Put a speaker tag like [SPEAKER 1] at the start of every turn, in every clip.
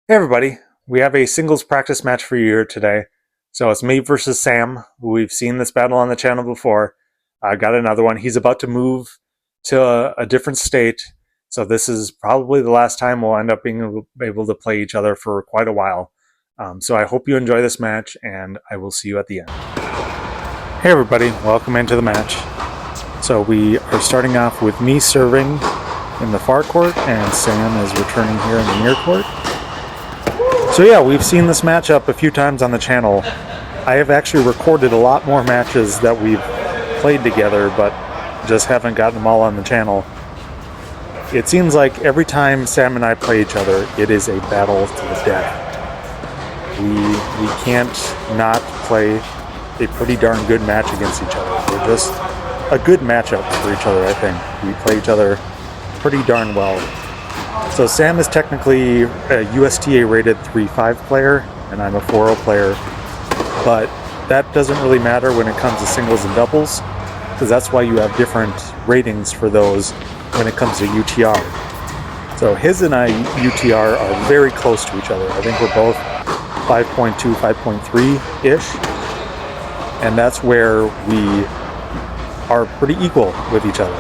[SPEAKER 1] Hey everybody, we have a singles practice match for you here today. So it's me versus Sam. We've seen this battle on the channel before. I got another one. He's about to move to a different state, so this is probably the last time we'll end up being able to play each other for quite a while. So I hope you enjoy this match, and I will see you at the end. Hey everybody, welcome into the match. So we are starting off with me serving in the far court, and Sam is returning here in the near court. So yeah, we've seen this matchup a few times on the channel. I have actually recorded a lot more matches that we've played together, but just haven't gotten them all on the channel. It seems like every time Sam and I play each other, it is a battle to the death. We can't not play a pretty darn good match against each other. We're just a good matchup for each other, I think. We play each other pretty darn well. So Sam is technically a USTA rated 3.5 player, and I'm a 4.0 player, but that doesn't really matter when it comes to singles and doubles, because that's why you have different ratings for those when it comes to UTR. So his and I UTR are very close to each other. I think we're both 5.2, 5.3-ish, and that's where we are pretty equal with each other.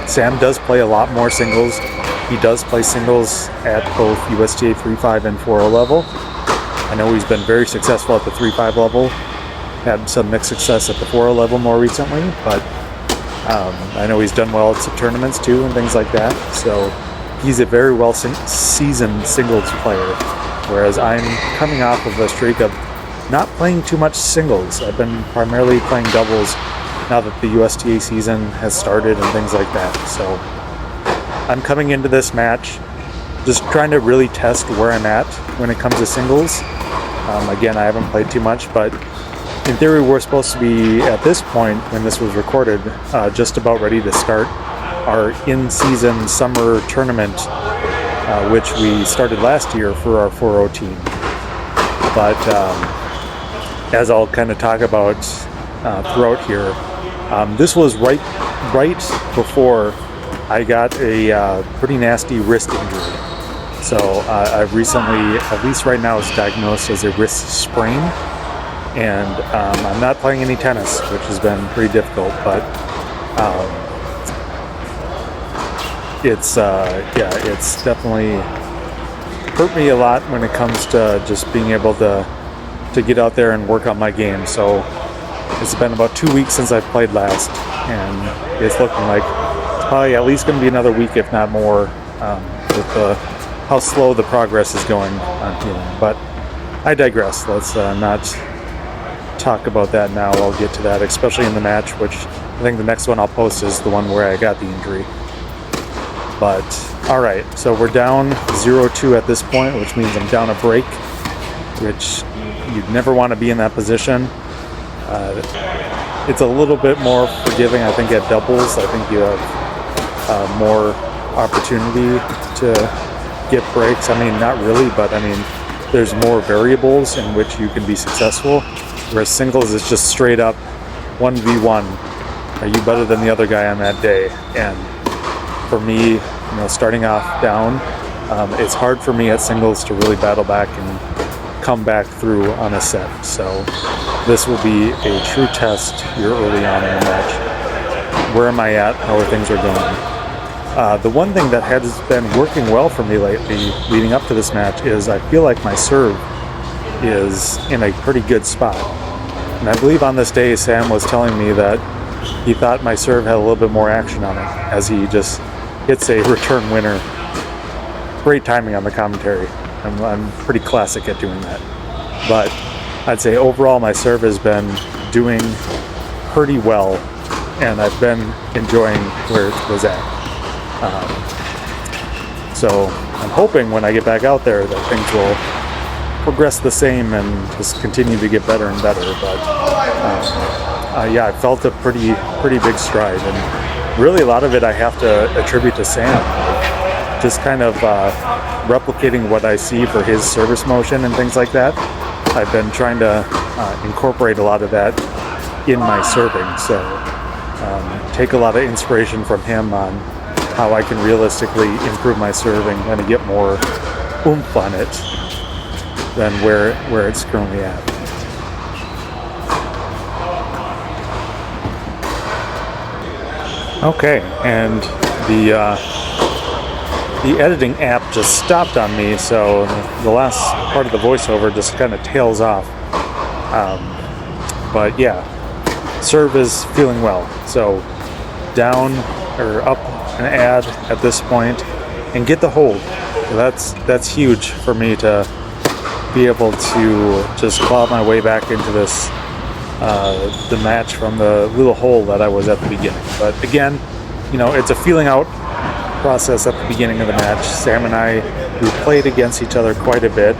[SPEAKER 1] Sam does play a lot more singles. He does play singles at both USTA 3.5 and 4.0 level. I know he's been very successful at the 3.5 level. Had some mixed success at the 4.0 level more recently, but I know he's done well at some tournaments too and things like that. So he's a very well seasoned singles player, whereas I'm coming off of a streak of not playing too much singles. I've been primarily playing doubles now that the USTA season has started and things like that. So I'm coming into this match just trying to really test where I'm at when it comes to singles. Again, I haven't played too much, but in theory we're supposed to be, at this point when this was recorded, just about ready to start our in-season summer tournament, which we started last year for our 4.0 team. But as I'll kind of talk about throughout here, this was right before I got a pretty nasty wrist injury. So I've recently, at least right now, it's diagnosed as a wrist sprain, and I'm not playing any tennis, which has been pretty difficult. But it's definitely hurt me a lot when it comes to just being able to get out there and work on my game. So it's been about 2 weeks since I've played last, and it's looking like it's probably at least going to be another week, if not more, with how slow the progress is going on healing. But I digress. Let's not talk about that now. I'll get to that, especially in the match, which I think the next one I'll post is the one where I got the injury. But alright, so we're down 0-2 at this point, which means I'm down a break, which you'd never want to be in that position. It's a little bit more forgiving, I think, at doubles. I think you have more opportunity to get breaks. I mean, not really, but I mean, there's more variables in which you can be successful, whereas singles is just straight up 1v1. Are you better than the other guy on that day? And for me, starting off down, it's hard for me at singles to really battle back and come back through on a set. So this will be a true test here early on in the match. Where am I at? How are things going? The one thing that has been working well for me lately, leading up to this match, is I feel like my serve is in a pretty good spot. And I believe on this day, Sam was telling me that he thought my serve had a little bit more action on it, as he just hits a return winner. Great timing on the commentary. I'm pretty classic at doing that. But I'd say overall my serve has been doing pretty well, and I've been enjoying where it was at. So I'm hoping when I get back out there that things will progress the same and just continue to get better and better. But yeah, I felt a pretty big stride, and really a lot of it I have to attribute to Sam. Just kind of replicating what I see for his service motion and things like that. I've been trying to incorporate a lot of that in my serving. So take a lot of inspiration from him on how I can realistically improve my serving and to get more oomph on it than where it's currently at. Okay, and the editing app just stopped on me, so the last part of the voiceover just kind of tails off. But yeah, serve is feeling well. So down or up an ad at this point and get the hold. That's huge for me to be able to just claw my way back into this the match from the little hole that I was at the beginning. But again, it's a feeling out process at the beginning of the match. Sam and I, we played against each other quite a bit,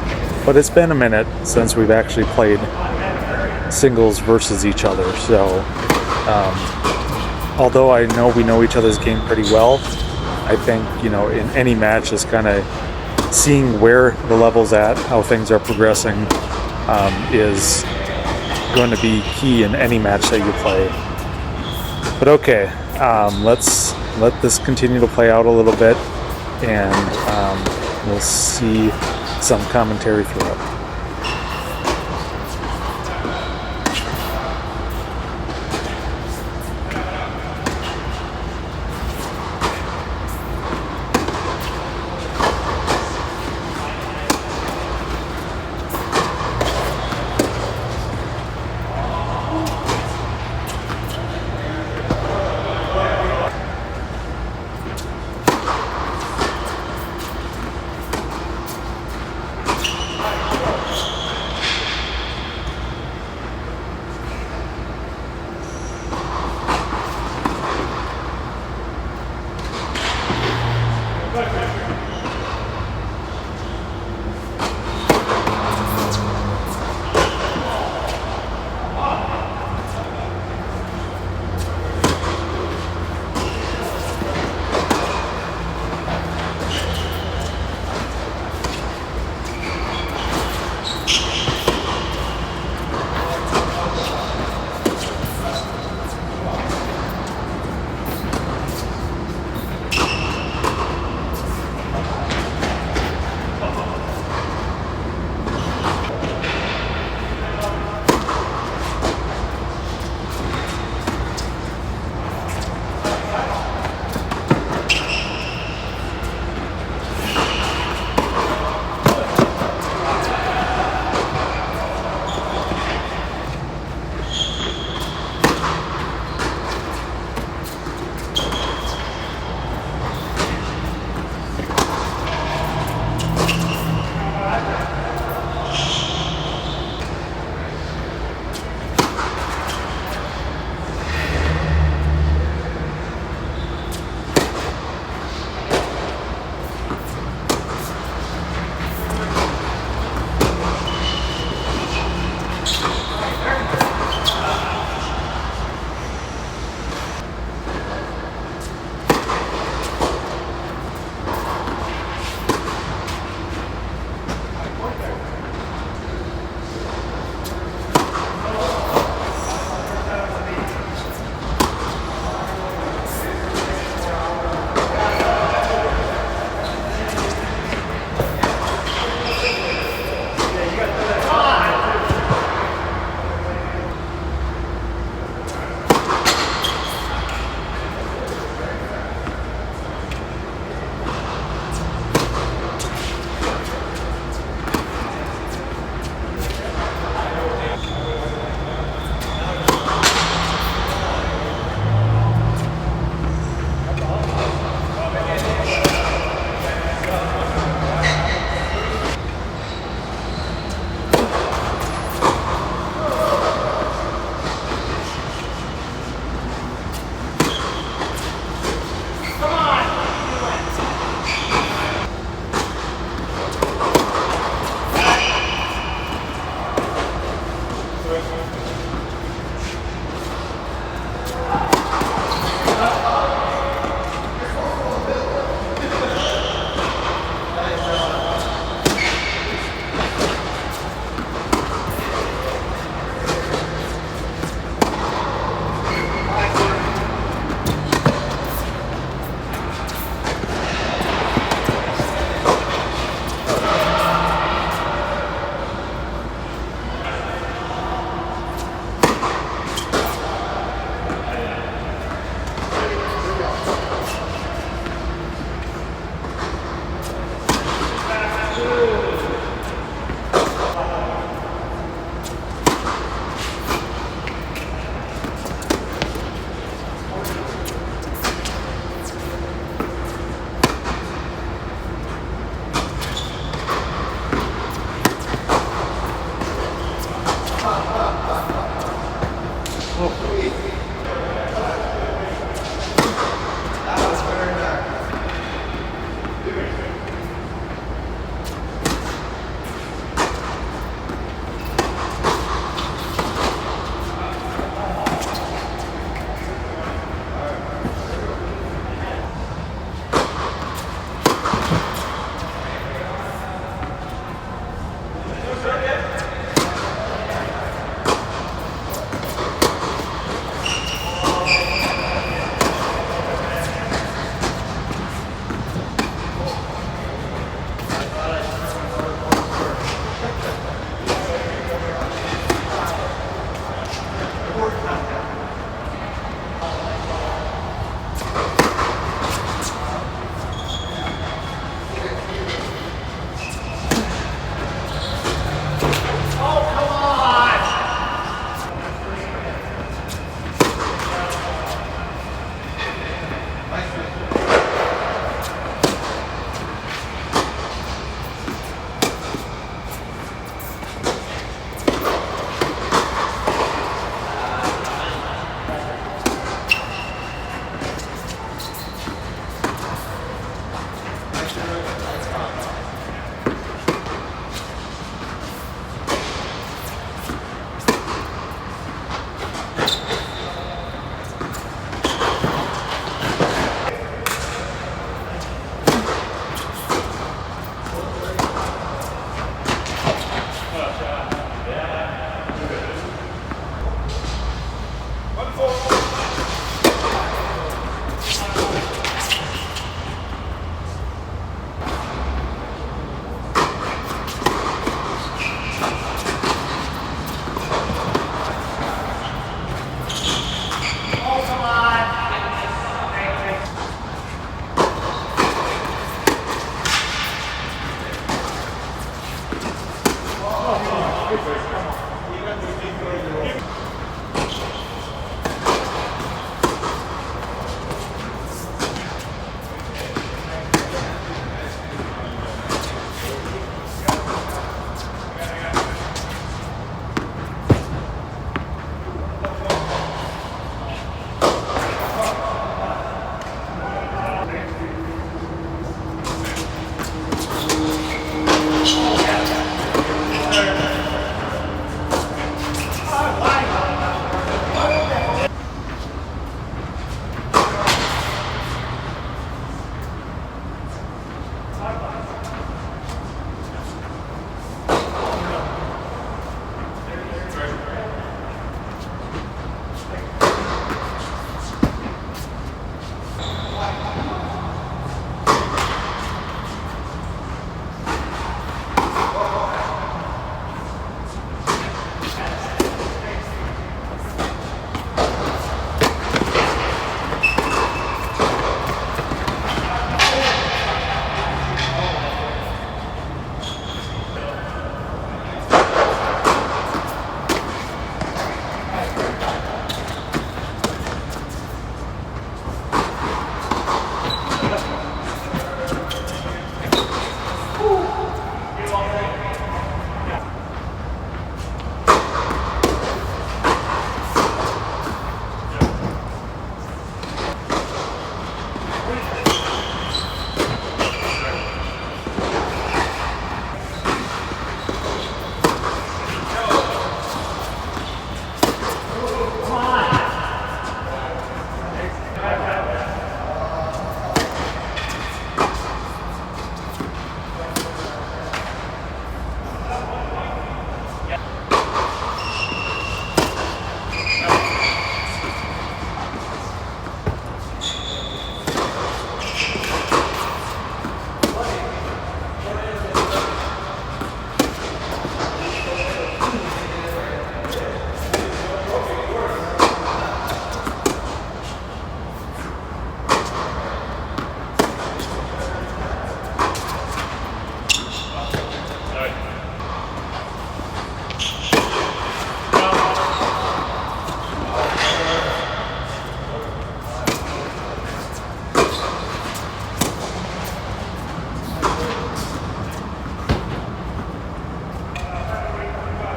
[SPEAKER 1] but it's been a minute since we've actually played singles versus each other. So although I know we know each other's game pretty well, I think in any match is kind of seeing where the level's at, how things are progressing, is going to be key in any match that you play. But okay, let's let this continue to play out a little bit, and we'll see some commentary through it.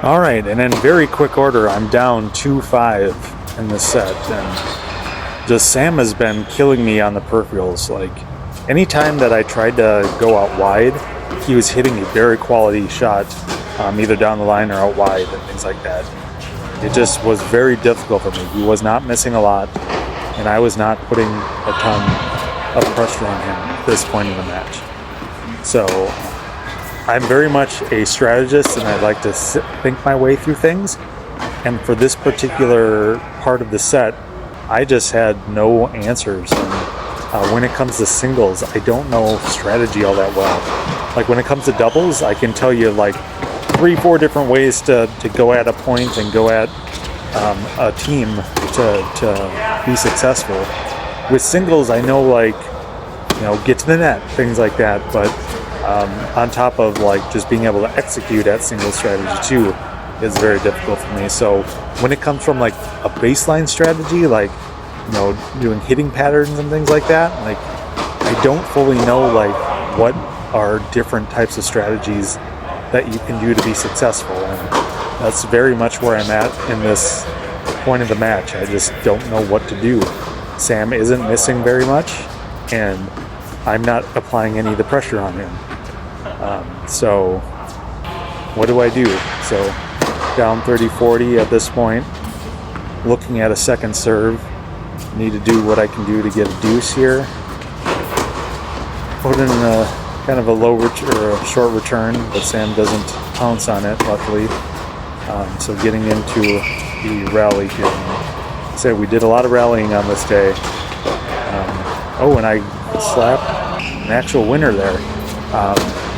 [SPEAKER 1] All right, and in very quick order, I'm down 2-5 in this set, and just Sam has been killing me on the peripherals. Like, anytime that I tried to go out wide, he was hitting a very quality shot, either down the line or out wide and things like that. It just was very difficult for me. He was not missing a lot, and I was not putting a ton of pressure on him at this point in the match. So I'm very much a strategist, and I like to think my way through things. And for this particular part of the set, I just had no answers. And when it comes to singles, I don't know strategy all that well. Like when it comes to doubles, I can tell you like 3-4 different ways to go at a point and go at a team to be successful. With singles, I know, like, you know, get to the net, things like that. But on top of like just being able to execute at single strategy too is very difficult for me. So when it comes from like a baseline strategy, like, you know, doing hitting patterns and things like that, like I don't fully know like what are different types of strategies that you can do to be successful, and that's very much where I'm at in this point of the match. I just don't know what to do. Sam isn't missing very much, and I'm not applying any of the pressure on him. So what do I do? So down 30-40 at this point, looking at a second serve. Need to do what I can do to get a deuce here. Put in a kind of a low or a short return, but Sam doesn't pounce on it, luckily. So getting into the rally here. So we did a lot of rallying on this day. And I slapped an actual winner there.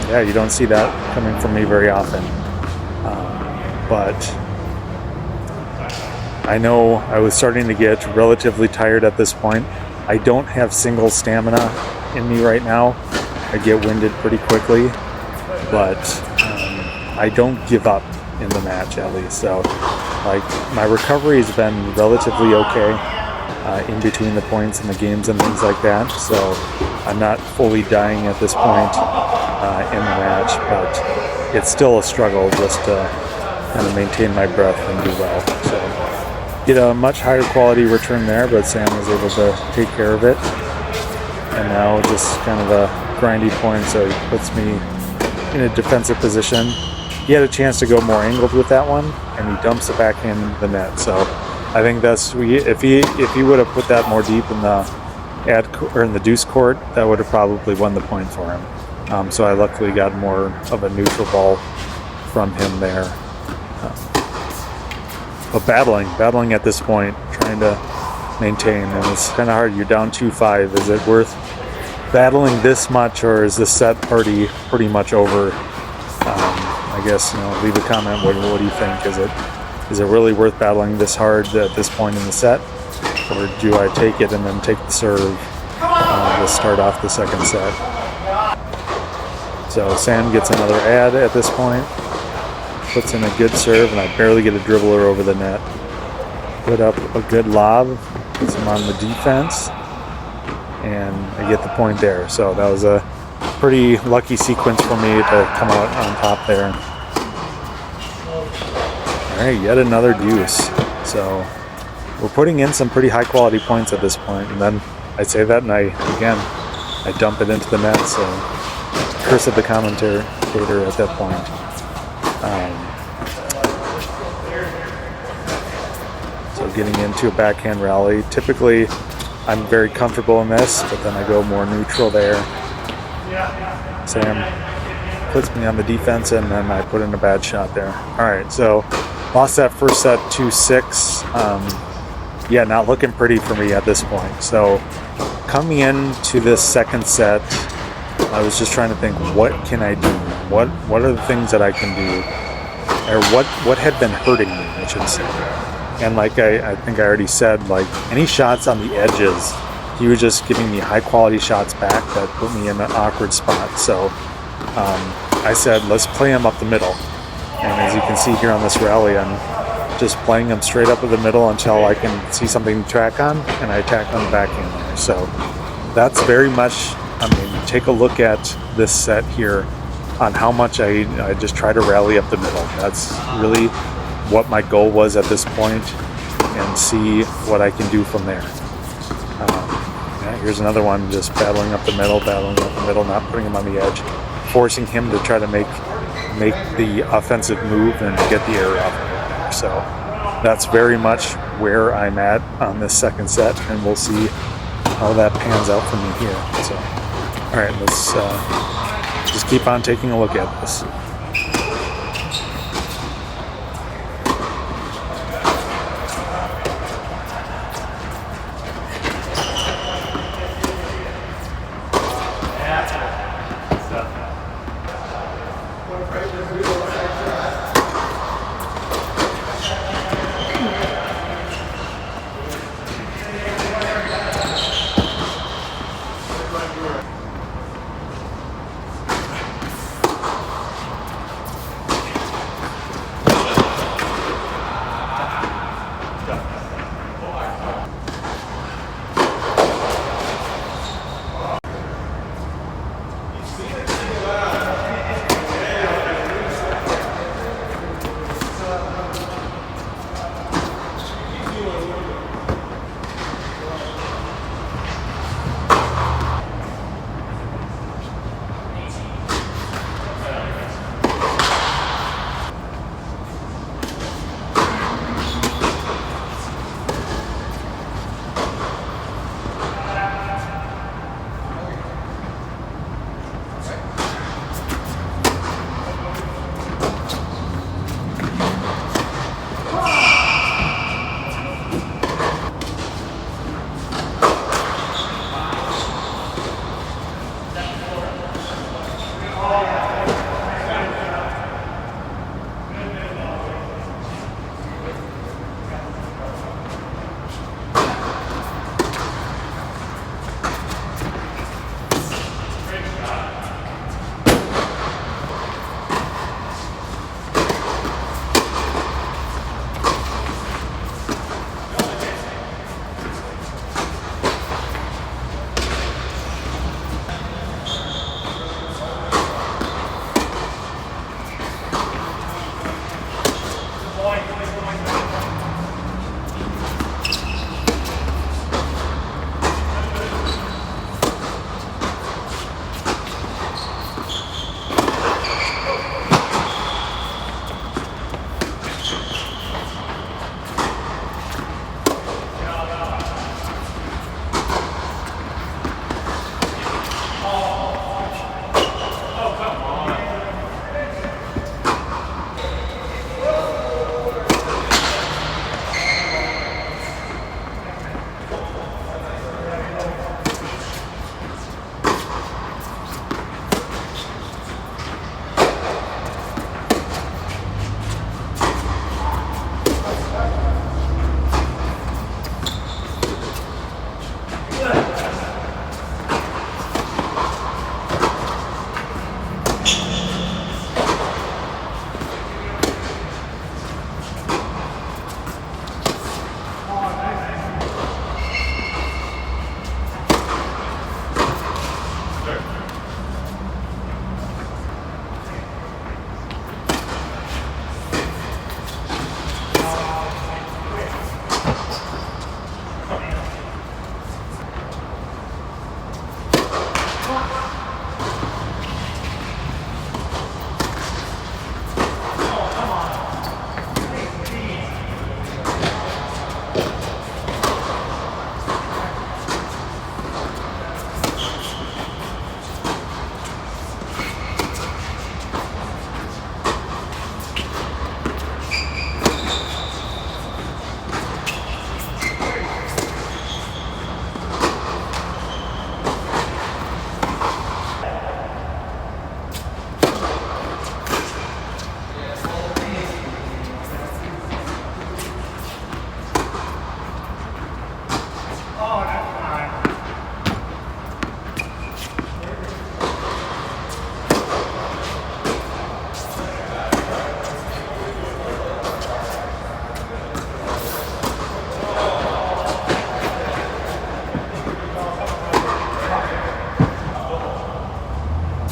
[SPEAKER 1] Yeah, you don't see that coming from me very often. But I know I was starting to get relatively tired at this point. I don't have single stamina in me right now. I get winded pretty quickly, but I don't give up in the match, at least. So, like, my recovery has been relatively okay in between the points and the games and things like that. So I'm not fully dying at this point in the match, but it's still a struggle just to kind of maintain my breath and do well. So get a much higher quality return there, but Sam was able to take care of it. And now just kind of a grindy point, so he puts me in a defensive position. He had a chance to go more angled with that one, and he dumps it back in the net. So I think that's if he would have put that more deep in the deuce court, that would have probably won the point for him. So I luckily got more of a neutral ball from him there. But battling at this point, trying to maintain, and it's kind of hard. You're down 2-5. Is it worth battling this much, or is this set pretty much over? I guess, you know, leave a comment. What do you think? Is it really worth battling this hard at this point in the set, or do I take it and then take the serve to start off the second set? So Sam gets another ad at this point. Puts in a good serve, and I barely get a dribbler over the net. Put up a good lob, puts him on the defense, and I get the point there. So that was a pretty lucky sequence for me to come out on top there. All right, yet another deuce. So we're putting in some pretty high quality points at this point, and then I say that, and I dump it into the net. So curse at the commentator at that point. So getting into a backhand rally. Typically, I'm very comfortable in this, but then I go more neutral there. Sam puts me on the defense, and then I put in a bad shot there. All right, so lost that first set 2-6. Yeah, not looking pretty for me at this point. So coming into this second set, I was just trying to think, what can I do? What are the things that I can do? Or what had been hurting me, I should say. And like I think I already said, like any shots on the edges, he was just giving me high quality shots back that put me in an awkward spot. So I said, let's play him up the middle. And as you can see here on this rally, I'm just playing him straight up in the middle until I can see something to track on, and I tack on the backhand there. So that's very much, I mean, take a look at this set here. on how much I just try to rally up the middle. That's really what my goal was at this point, and see what I can do from there. Yeah, here's another one, just battling up the middle, not putting him on the edge, forcing him to try to make the offensive move and get the error off of it there. So that's very much where I'm at on this second set, and we'll see how that pans out for me here. So, all right, let's just keep on taking a look at this.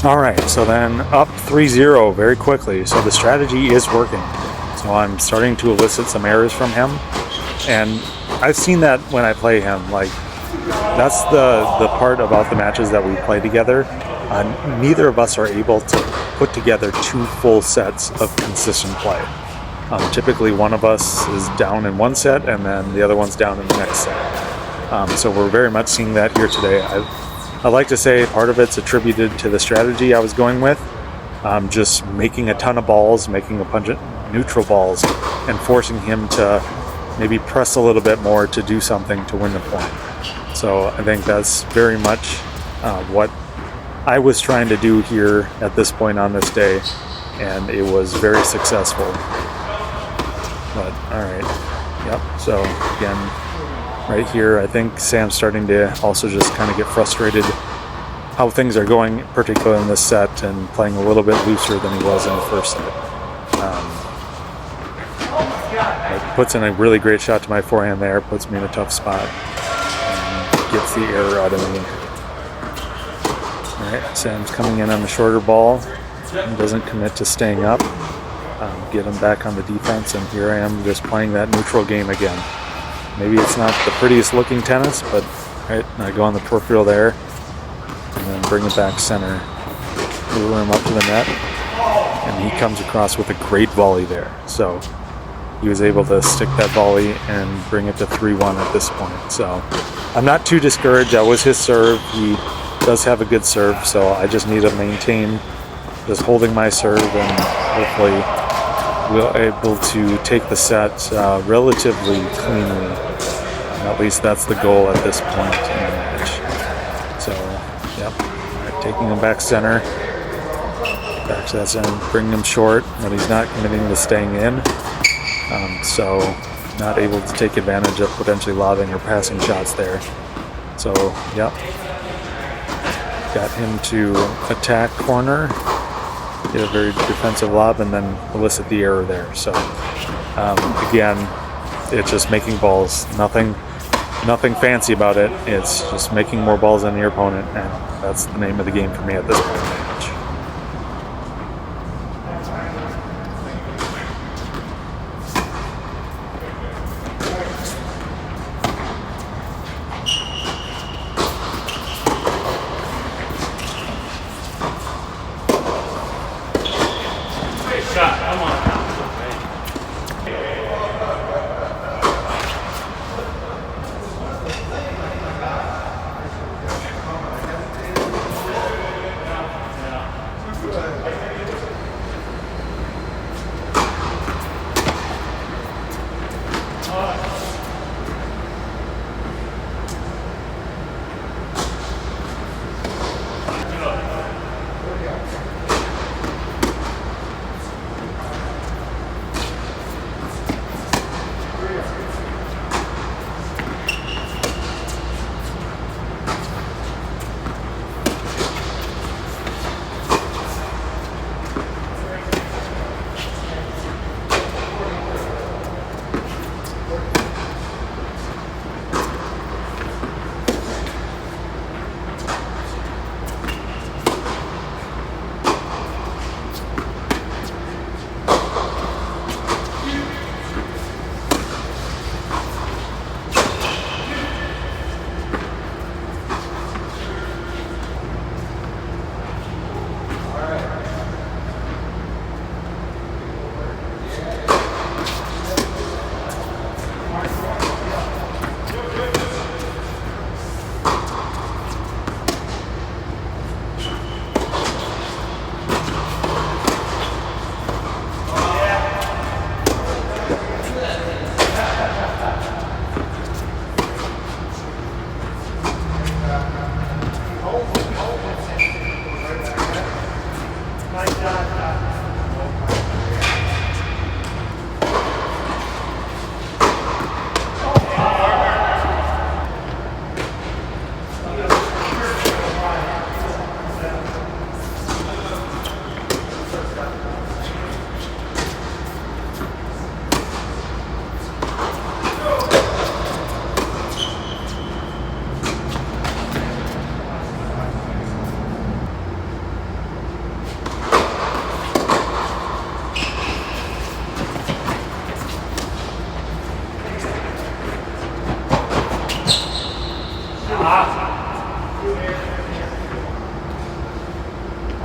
[SPEAKER 1] All right, so then up 3-0 very quickly. So the strategy is working. So I'm starting to elicit some errors from him, and I've seen that when I play him. Like, that's the part about the matches that we play together. Neither of us are able to put together 2 full sets of consistent play. Typically, one of us is down in one set, and then the other one's down in the next set. So we're very much seeing that here today. I like to say part of it's attributed to the strategy I was going with, just making a ton of balls, making a bunch of neutral balls, and forcing him to maybe press a little bit more to do something to win the point. So I think that's very much what I was trying to do here at this point on this day, and it was very successful. But alright, yep, so again, right here, I think Sam's starting to also just kind of get frustrated how things are going, particularly in this set, and playing a little bit looser than he was in the first set. It puts in a really great shot to my forehand there, puts me in a tough spot, and gets the error out of me. Alright, Sam's coming in on the shorter ball, and doesn't commit to staying up. Get him back on the defense, and here I am just playing that neutral game again. Maybe it's not the prettiest looking tennis, but right, I go on the peripheral there, and then bring it back center, lure him up to the net, and he comes across with a great volley there. So he was able to stick that volley and bring it to 3-1 at this point. So I'm not too discouraged. That was his serve. He does have a good serve, so I just need to maintain just holding my serve, and hopefully we'll be able to take the set relatively cleanly. At least that's the goal at this point in the match. So, yep, right, taking him back center, back to that center, bringing him short, but he's not committing to staying in. So, not able to take advantage of potentially lobbing or passing shots there. So, yep, got him to attack corner, get a very defensive lob, and then elicit the error there. So, again, it's just making balls, nothing fancy about it. It's just making more balls than your opponent, and that's the name of the game for me at this point in the match.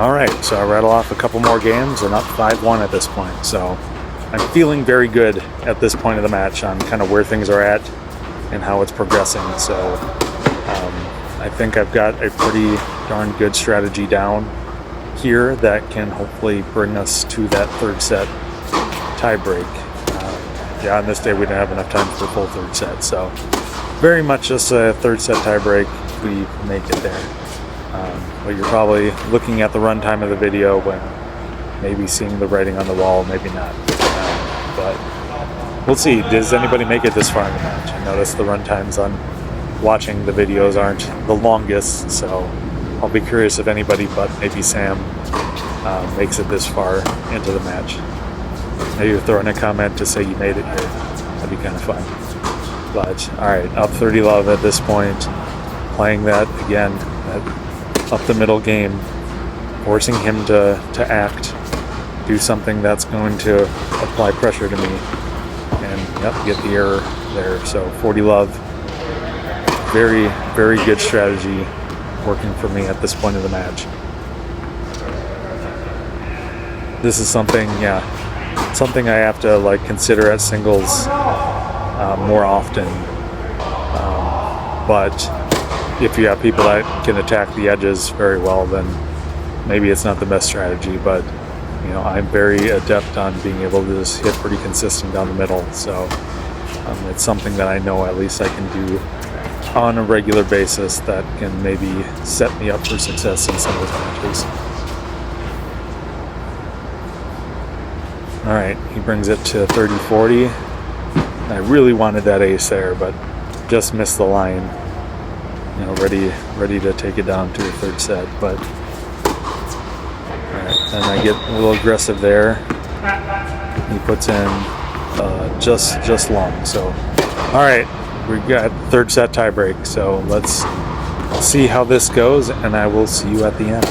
[SPEAKER 1] All right, so I rattle off a couple more games and up 5-1 at this point. So I'm feeling very good at this point of the match on kind of where things are at and how it's progressing. So I think I've got a pretty darn good strategy down here that can hopefully bring us to that third set tie break. Yeah, on this day we didn't have enough time for a full third set, so very much just a third set tie break if we make it there. But you're probably looking at the runtime of the video when maybe seeing the writing on the wall, maybe not. But we'll see. Does anybody make it this far in the match? I noticed the runtimes on watching the videos aren't the longest, so I'll be curious if anybody but maybe Sam makes it this far into the match. Maybe throw in a comment to say you made it here. That'd be kind of fun. But alright, up 30 love at this point. Playing that again, that up the middle game, forcing him to act, do something that's going to apply pressure to me, and yep, get the error there. So 40 love, very, very good strategy working for me at this point of the match. This is something I have to like consider at singles more often, but if you have people that can attack the edges very well, then maybe it's not the best strategy, but you know, I'm very adept on being able to just hit pretty consistent down the middle, so it's something that I know at least I can do on a regular basis that can maybe set me up for success in some of those matches. Alright, he brings it to 30-40. I really wanted that ace there, but just missed the line. You know, ready to take it down to a third set, but alright, then I get a little aggressive there. He puts in just long. So alright, we got third set tie break, so let's see how this goes, and I will see you at the end.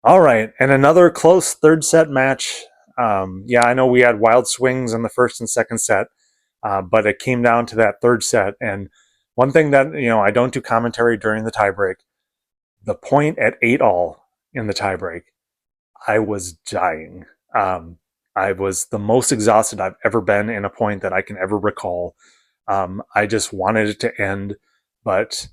[SPEAKER 1] All right, and another close third set match. Yeah, I know we had wild swings in the first and second set, but it came down to that third set. And one thing that I don't do commentary during the tiebreak. The point at 8-all in the tiebreak, I was dying. Um, I was the most exhausted I've ever been in a point that I can ever recall. I just wanted it to end, but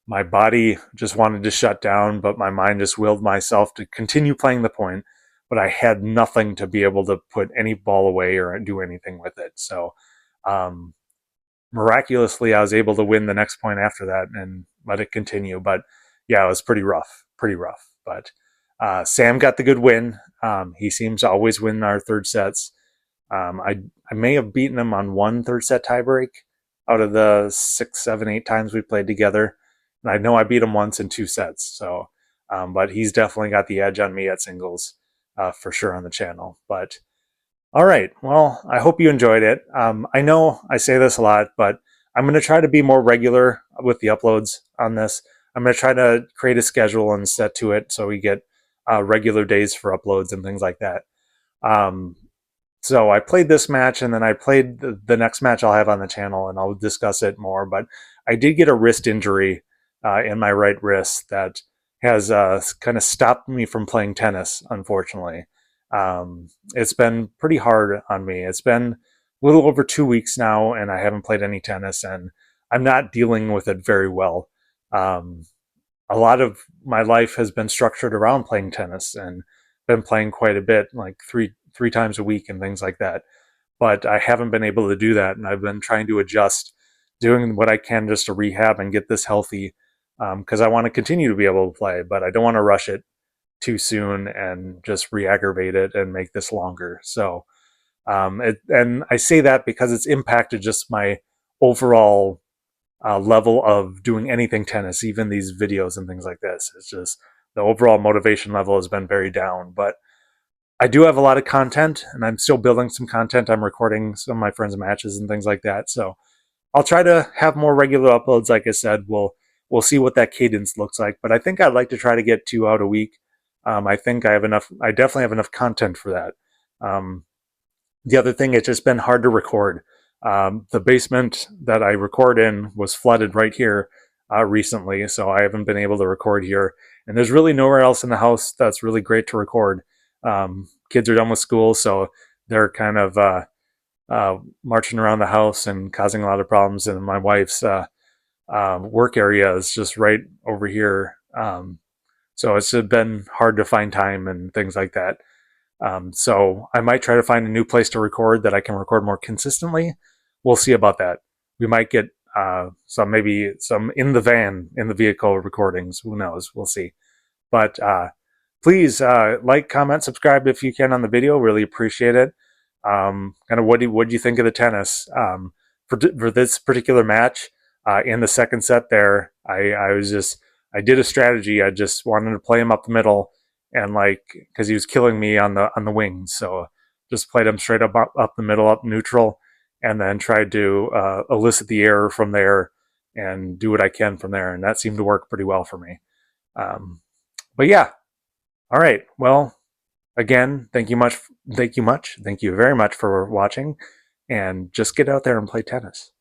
[SPEAKER 1] my body just wanted to shut down, but my mind just willed myself to continue playing the point. But I had nothing to be able to put any ball away or do anything with it. So, um, miraculously, I was able to win the next point after that and let it continue. But yeah, it was pretty rough, pretty rough. But Sam got the good win. He seems to always win our third sets. I may have beaten him on one third set tiebreak out of the 6, 7, 8 times we played together. And I know I beat him once in 2 sets. So, but he's definitely got the edge on me at singles for sure on the channel. But all right. Well, I hope you enjoyed it. I know I say this a lot, but I'm going to try to be more regular with the uploads on this. I'm going to try to create a schedule and set to it so we get regular days for uploads and things like that. Um, so I played this match, and then I played the next match I'll have on the channel, and I'll discuss it more. But I did get a wrist injury in my right wrist that has kind of stopped me from playing tennis, unfortunately. It's been pretty hard on me. It's been a little over 2 weeks now, and I haven't played any tennis, and I'm not dealing with it very well. Um, a lot of my life has been structured around playing tennis, and been playing quite a bit, like three times a week and things like that. But I haven't been able to do that, and I've been trying to adjust, doing what I can just to rehab and get this healthy, because I want to continue to be able to play, but I don't want to rush it too soon and just re-aggravate it and make this longer. So, and I say that because it's impacted just my overall level of doing anything tennis, even these videos and things like this. It's just the overall motivation level has been very down. But I do have a lot of content, and I'm still building some content. I'm recording some of my friends' matches and things like that. So I'll try to have more regular uploads. Like I said, we'll see what that cadence looks like. But I think I'd like to try to get 2 out a week. I think I have enough. I definitely have enough content for that. The other thing, it's just been hard to record. The basement that I record in was flooded right here recently, so I haven't been able to record here. And there's really nowhere else in the house that's really great to record. Kids are done with school, so they're kind of marching around the house and causing a lot of problems. And my wife's work area is just right over here. So it's been hard to find time and things like that. So I might try to find a new place to record that I can record more consistently. We'll see about that. We might get maybe some in the van, in the vehicle recordings. Who knows? We'll see. But please like, comment, subscribe if you can on the video. Really appreciate it. Kind of what do you think of the tennis for this particular match? In the second set, there, I did a strategy. I just wanted to play him up the middle, and because he was killing me on the wings, so just played him straight up the middle, up neutral, and then tried to elicit the error from there and do what I can from there, and that seemed to work pretty well for me. But yeah, all right. Well, again, thank you very much for watching, and just get out there and play tennis.